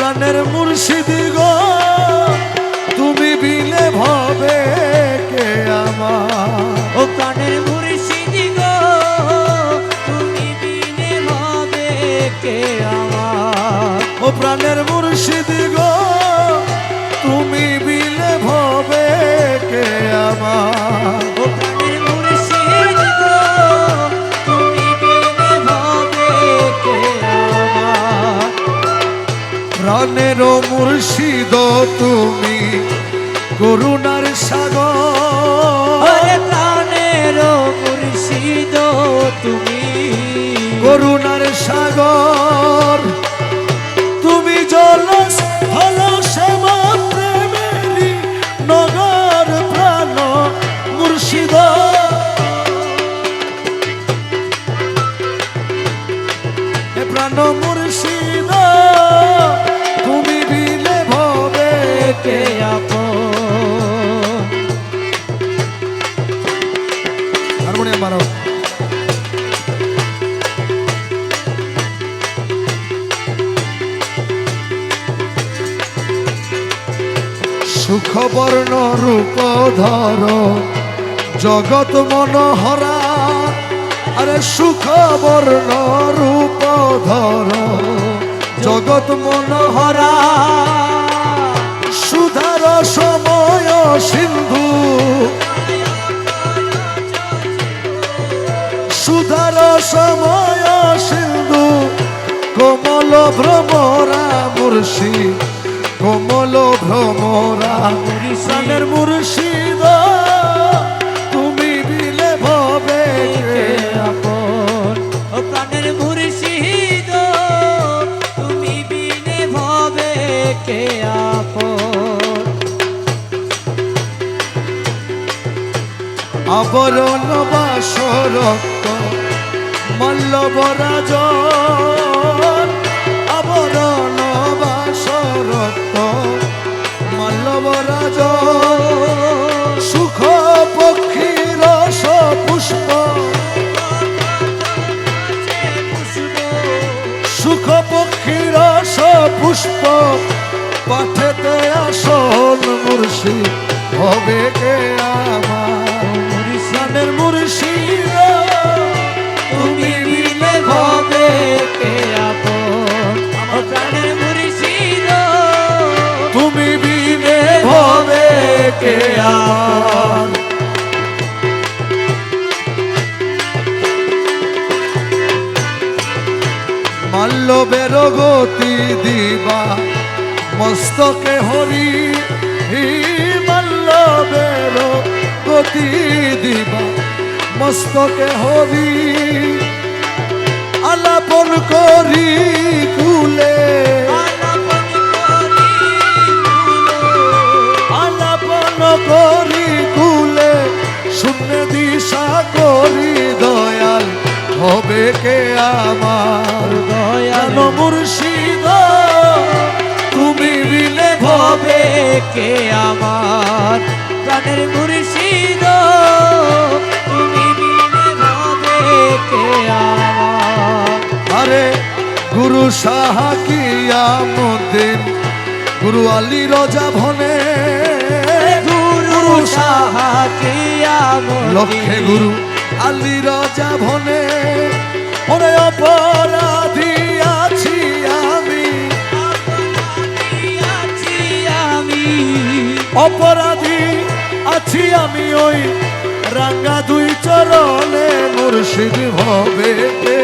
প্রাণের মুর্শিদ গো তুমি বিলে ভবে কে আমার। ও প্রাণের মুর্শিদ গো তুমি বিনে ভবে কে আমার। ও প্রাণের মুর্শিদ গো তুমি বিলে ভবে কে আমার। ও প্রাণের মুর্শিদ গো তুমি বিনে ভবে কে আমার। প্রাণের মুর্শিদ তুমি করুণার সাগর। প্রাণের মুর্শিদ তুমি করুণার সাগর তুমি জলস হলসেমা প্রেমেরি নগর প্রাণ মুর্শিদ। এ প্রাণ মুর্শিদ তুমি বিলে ভবে কে আপন। হারমোনিয়াম মারো। সুখবর্ণ রূপ ধর জগৎ মনোহরা। আরে সুখবর্ণ রূপ ধর জগৎ মনোহরা। সুধার সময় সিন্ধু সুধার সময় সিন্ধু কোমল ভ্রমরা মুর্শিদ কোমল ভ্রমরা। প্রাণের মুর্শিদ তুমি বিলে ভবে কে আপন। ও প্রাণের মুর্শিদ তুমি বিনে ভবে কে আপন। আবরণ বাসরক্ত মল্লবরাজ। আবরণ বাসরক্ত মল্লবরাজ। সুখ পক্ষী রস পুষ্প সুখ পক্ষী রস পুষ্প পাঠেতে আসল মুর্শিদ হবে কে আমার। প্রাণের মুর্শিদ তুমি বিলে ভবে কে আপন। ও প্রাণের মুর্শিদ তুমি বিলে ভবে কে আমার। মাল্যবের গতি দিবা মস্তকে হরি। মাল্যবের গতি দিবা মস্তকে হরি। আলাপন করি কুলে আলাপন করি কুলে শূন্য দিশা করি দয়াল হবে কে আমার। দয়াল মুর্শিদ তুমি বিলে ভবে কে আমার। প্রাণের মুর্শিদ তুমি বিনে ভবে কে আমার। আরে গুরু সাহা কিয়ামুদ্দিন গুরু আলী রজা ভনে। গুরু সাহা কিয়ামুদ্দিন লক্ষ্যে গুরু আলী রজা ভনে। ওরে অপরাধী আছি আমি অপরাধী আছি আমি ওই রাঙ্গা দুই চরণে মুর্শিদ ভবে কে